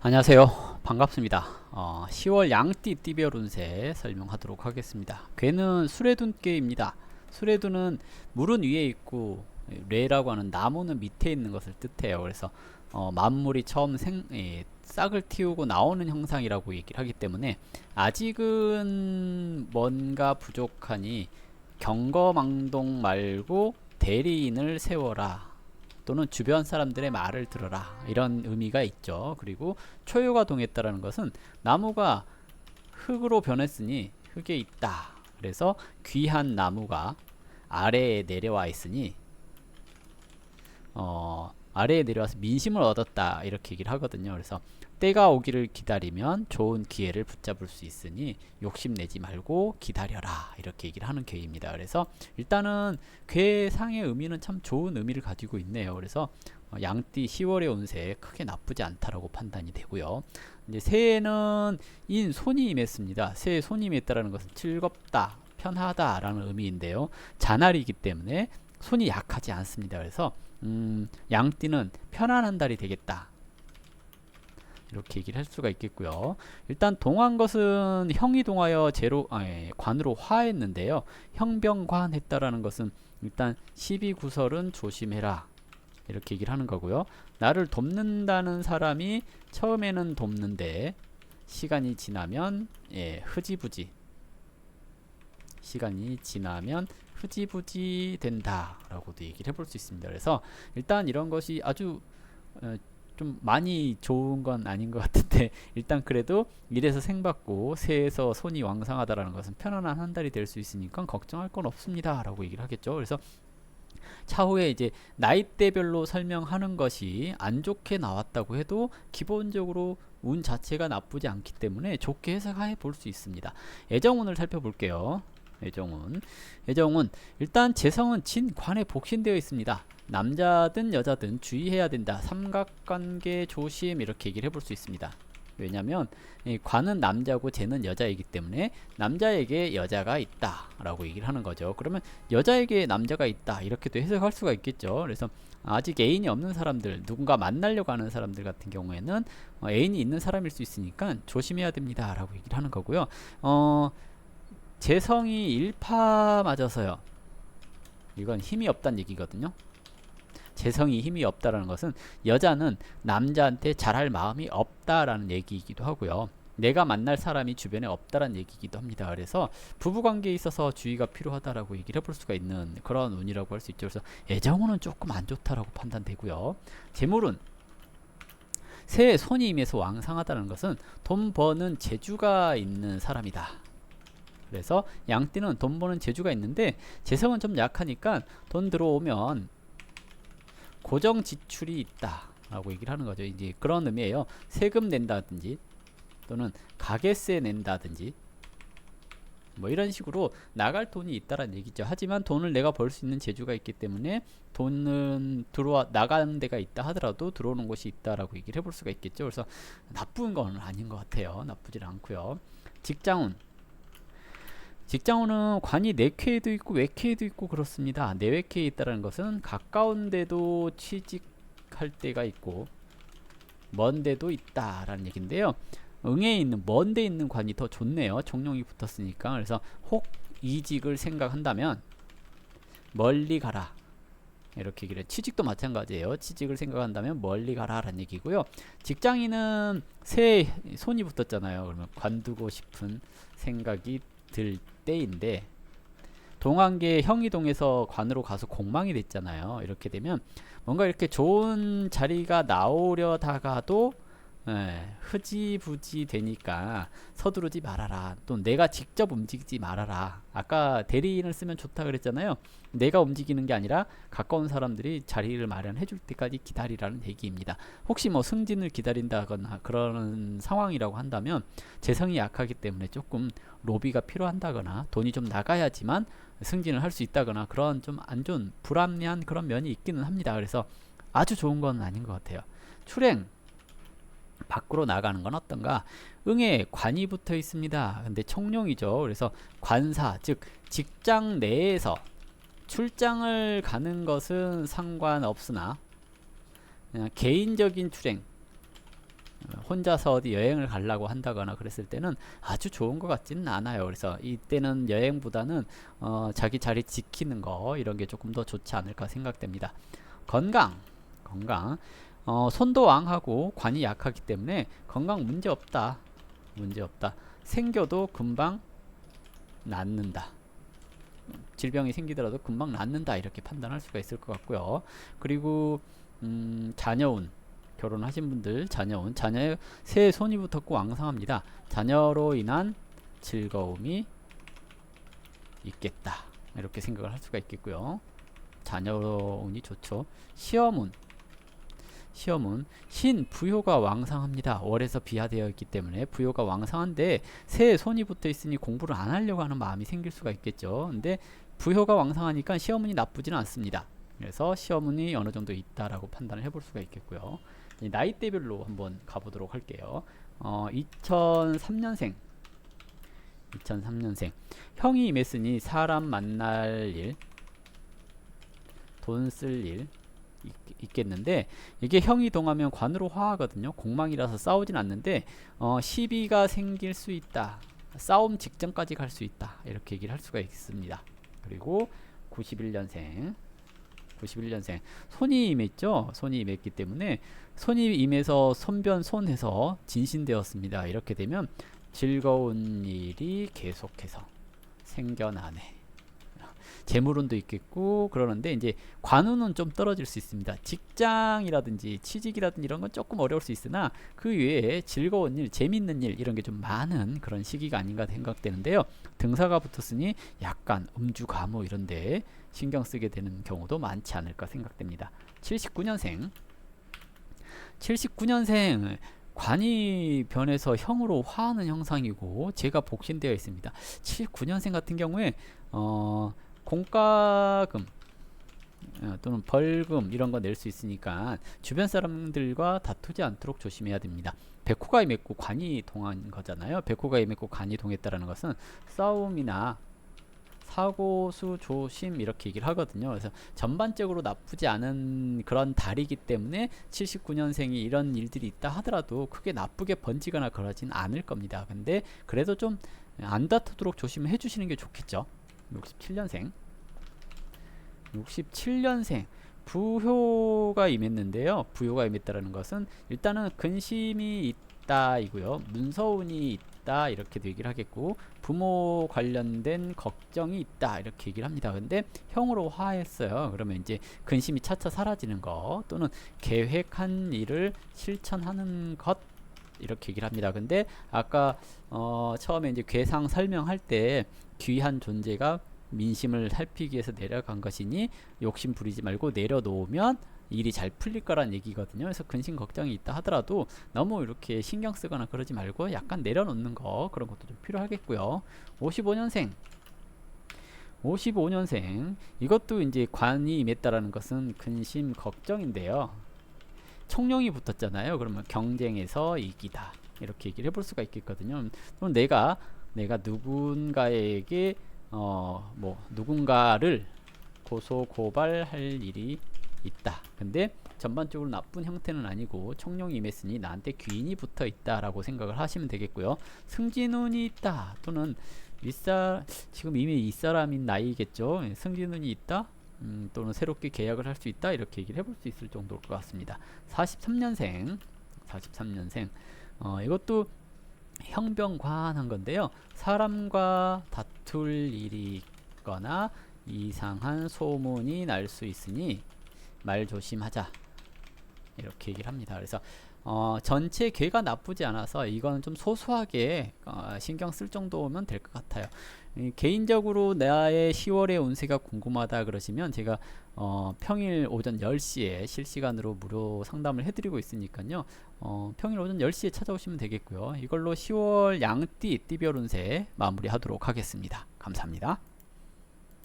안녕하세요. 반갑습니다. 10월 양띠 띠별 운세 설명하도록 하겠습니다. 괴는 수레둔개입니다. 수레둔은 물은 위에 있고 뢰라고 하는 나무는 밑에 있는 것을 뜻해요. 그래서 만물이 처음 싹을 틔우고 나오는 형상이라고 얘기를 하기 때문에 아직은 뭔가 부족하니 경거망동 말고 대리인을 세워라, 또는 주변 사람들의 말을 들어라, 이런 의미가 있죠. 그리고 초유가 동했다라는 것은 나무가 흙으로 변했으니 흙에 있다. 그래서 귀한 나무가 아래에 내려와 있으니 아래에 내려와서 민심을 얻었다, 이렇게 얘기를 하거든요. 그래서 때가 오기를 기다리면 좋은 기회를 붙잡을 수 있으니 욕심내지 말고 기다려라, 이렇게 얘기를 하는 괴입니다. 그래서 일단은 괴상의 의미는 참 좋은 의미를 가지고 있네요. 그래서 양띠 10월의 운세 크게 나쁘지 않다라고 판단이 되고요. 이제 새해는 손이 임했습니다. 새해 손이 임했다라는 것은 즐겁다, 편하다라는 의미인데요. 자날이기 때문에 손이 약하지 않습니다. 그래서 양띠는 편안한 달이 되겠다, 이렇게 얘기를 할 수가 있겠고요. 일단 동한 것은 형이 동하여 관으로 화했는데요. 형병관 했다라는 것은 일단 시비구설은 조심해라, 이렇게 얘기를 하는 거고요. 나를 돕는다는 사람이 처음에는 돕는데 시간이 지나면 흐지부지 된다 라고도 얘기를 해볼 수 있습니다. 그래서 일단 이런 것이 아주 좀 많이 좋은 건 아닌 것 같은데, 일단 그래도 일에서 생받고 새에서 손이 왕성하다라는 것은 편안한 한 달이 될 수 있으니까 걱정할 건 없습니다 라고 얘기를 하겠죠. 그래서 차후에 이제 나이대별로 설명하는 것이 안 좋게 나왔다고 해도 기본적으로 운 자체가 나쁘지 않기 때문에 좋게 해석해 볼 수 있습니다. 애정운을 살펴볼게요. 애정운 일단 재성은 진관에 복신되어 있습니다. 남자든 여자든 주의해야 된다, 삼각관계 조심, 이렇게 얘기를 해볼 수 있습니다. 왜냐면 관은 남자고 재는 여자이기 때문에 남자에게 여자가 있다 라고 얘기를 하는 거죠. 그러면 여자에게 남자가 있다, 이렇게도 해석할 수가 있겠죠. 그래서 아직 애인이 없는 사람들, 누군가 만나려고 하는 사람들 같은 경우에는 애인이 있는 사람일 수 있으니까 조심해야 됩니다 라고 얘기를 하는 거고요. 재성이 일파 맞아서요, 이건 힘이 없다는 얘기거든요. 재성이 힘이 없다라는 것은 여자는 남자한테 잘할 마음이 없다라는 얘기이기도 하고요. 내가 만날 사람이 주변에 없다라는 얘기이기도 합니다. 그래서 부부관계에 있어서 주의가 필요하다라고 얘기를 해볼 수가 있는 그런 운이라고 할 수 있죠. 그래서 애정운은 조금 안 좋다라고 판단되고요. 재물운 새해 손이 임해서 왕성하다는 것은 돈 버는 재주가 있는 사람이다. 그래서 양띠는 돈 버는 재주가 있는데 재성은 좀 약하니까 돈 들어오면 고정 지출이 있다 라고 얘기를 하는 거죠. 이제 그런 의미예요. 세금 낸다든지 또는 가게세 낸다든지 뭐 이런 식으로 나갈 돈이 있다라는 얘기죠. 하지만 돈을 내가 벌 수 있는 재주가 있기 때문에 돈은 나가는 데가 있다 하더라도 들어오는 곳이 있다라고 얘기를 해볼 수가 있겠죠. 그래서 나쁜 건 아닌 것 같아요. 나쁘지 않고요. 직장운은 관이 내쾌에도 있고 외쾌에도 있고 그렇습니다. 내외쾌에 있다는 것은 가까운 데도 취직할 때가 있고 먼 데도 있다라는 얘기인데요. 응에 있는 먼 데 있는 관이 더 좋네요. 총룡이 붙었으니까. 그래서 혹 이직을 생각한다면 멀리 가라, 이렇게 얘기를 해요. 취직도 마찬가지예요. 취직을 생각한다면 멀리 가라 라는 얘기고요. 직장인은 새해 손이 붙었잖아요. 그러면 관두고 싶은 생각이 들 때인데 동안계 형이 동해서 관으로 가서 공망이 됐잖아요. 이렇게 되면 뭔가 이렇게 좋은 자리가 나오려다가도 흐지부지 되니까 서두르지 말아라, 또 내가 직접 움직이지 말아라. 아까 대리인을 쓰면 좋다 그랬잖아요. 내가 움직이는 게 아니라 가까운 사람들이 자리를 마련해 줄 때까지 기다리라는 얘기입니다. 혹시 뭐 승진을 기다린다거나 그런 상황이라고 한다면 재성이 약하기 때문에 조금 로비가 필요한다거나 돈이 좀 나가야지만 승진을 할 수 있다거나 그런 좀 안 좋은 불합리한 그런 면이 있기는 합니다. 그래서 아주 좋은 건 아닌 것 같아요. 출행 밖으로 나가는 건 어떤가? 응에 관이 붙어 있습니다. 근데 청룡이죠. 그래서 관사, 즉 직장 내에서 출장을 가는 것은 상관없으나 그냥 개인적인 출행, 혼자서 어디 여행을 가려고 한다거나 그랬을 때는 아주 좋은 것 같지는 않아요. 그래서 이때는 여행보다는 자기 자리 지키는 거 이런 게 조금 더 좋지 않을까 생각됩니다. 건강, 건강. 손도 왕하고 관이 약하기 때문에 건강 문제 없다. 문제 없다. 생겨도 금방 낫는다. 질병이 생기더라도 금방 낫는다 이렇게 판단할 수가 있을 것 같고요. 그리고 자녀운, 결혼하신 분들 자녀운, 자녀의 새해 손이 붙었고 왕성합니다. 자녀로 인한 즐거움이 있겠다 이렇게 생각을 할 수가 있겠고요. 자녀운이 좋죠. 시험운, 시험은 신 부효가 왕성합니다. 월에서 비화되어 있기 때문에 부효가 왕성한데 새에 손이 붙어 있으니 공부를 안 하려고 하는 마음이 생길 수가 있겠죠. 근데 부효가 왕성하니까 시험운이 나쁘지는 않습니다. 그래서 시험운이 어느 정도 있다라고 판단을 해볼 수가 있겠고요. 나이대별로 한번 가보도록 할게요. 2003년생 2003년생 형이 임했으니 사람 만날 일, 돈 쓸 일 있겠는데 이게 형이 동하면 관으로 화하거든요. 공망이라서 싸우진 않는데 시비가 생길 수 있다. 싸움 직전까지 갈 수 있다. 이렇게 얘기를 할 수가 있습니다. 그리고 91년생 91년생 손이 임했죠. 손이 임했기 때문에 손이 임해서 손변 손해서 진신되었습니다. 이렇게 되면 즐거운 일이 계속해서 생겨나네. 재물운도 있겠고 그러는데 이제 관운은 좀 떨어질 수 있습니다. 직장이라든지 취직이라든지 이런 건 조금 어려울 수 있으나 그 외에 즐거운 일, 재밌는 일 이런 게 좀 많은 그런 시기가 아닌가 생각되는데요. 등사가 붙었으니 약간 음주가무 이런데 신경 쓰게 되는 경우도 많지 않을까 생각됩니다. 79년생 79년생 관이 변해서 형으로 화하는 형상이고 제가 복신되어 있습니다. 79년생 같은 경우에 공과금 또는 벌금 이런 거 낼 수 있으니까 주변 사람들과 다투지 않도록 조심해야 됩니다. 백호가 임했고 관이 동한 거잖아요. 백호가 임했고 관이 동했다라는 것은 싸움이나 사고수 조심 이렇게 얘기를 하거든요. 그래서 전반적으로 나쁘지 않은 그런 달이기 때문에 79년생이 이런 일들이 있다 하더라도 크게 나쁘게 번지거나 그러진 않을 겁니다. 근데 그래도 좀 안 다투도록 조심해 주시는 게 좋겠죠. 67년생 67년생 부효가 임했는데요. 부효가 임했다라는 것은 일단은 근심이 있다 이고요. 문서운이 있다 이렇게도 얘기를 하겠고 부모 관련된 걱정이 있다 이렇게 얘기를 합니다. 근데 형으로 화했어요. 그러면 이제 근심이 차차 사라지는 것 또는 계획한 일을 실천하는 것 이렇게 얘기를 합니다. 근데 아까 처음에 이제 괴상 설명할 때 귀한 존재가 민심을 살피기 위해서 내려간 것이니 욕심 부리지 말고 내려놓으면 일이 잘 풀릴 거란 얘기거든요. 그래서 근심 걱정이 있다 하더라도 너무 이렇게 신경 쓰거나 그러지 말고 약간 내려놓는 거 그런 것도 좀 필요하겠고요. 55년생 55년생 이것도 이제 관이 임했다라는 것은 근심 걱정인데요. 총룡이 붙었잖아요. 그러면 경쟁에서 이기다 이렇게 얘기를 해볼 수가 있겠거든요. 그럼 내가 누군가에게 누군가를 고소 고발할 일이 있다. 근데 전반적으로 나쁜 형태는 아니고 총룡이 임했으니 나한테 귀인이 붙어 있다라고 생각을 하시면 되겠고요. 승진운이 있다 또는 지금 이미 윗사람인 나이겠죠. 승진운이 있다 또는 새롭게 계약을 할 수 있다 이렇게 얘기를 해볼 수 있을 정도일 것 같습니다. 43년생 이것도 형병관한 건데요. 사람과 다툴 일이 있거나 이상한 소문이 날 수 있으니 말 조심하자 이렇게 얘기를 합니다. 그래서 전체 괴가 나쁘지 않아서 이거는 좀 소소하게 신경 쓸 정도면 될 것 같아요. 개인적으로 나의 10월의 운세가 궁금하다 그러시면 제가 평일 오전 10시에 실시간으로 무료 상담을 해드리고 있으니까요. 평일 오전 10시에 찾아오시면 되겠고요. 이걸로 10월 양띠 띠별 운세 마무리하도록 하겠습니다. 감사합니다.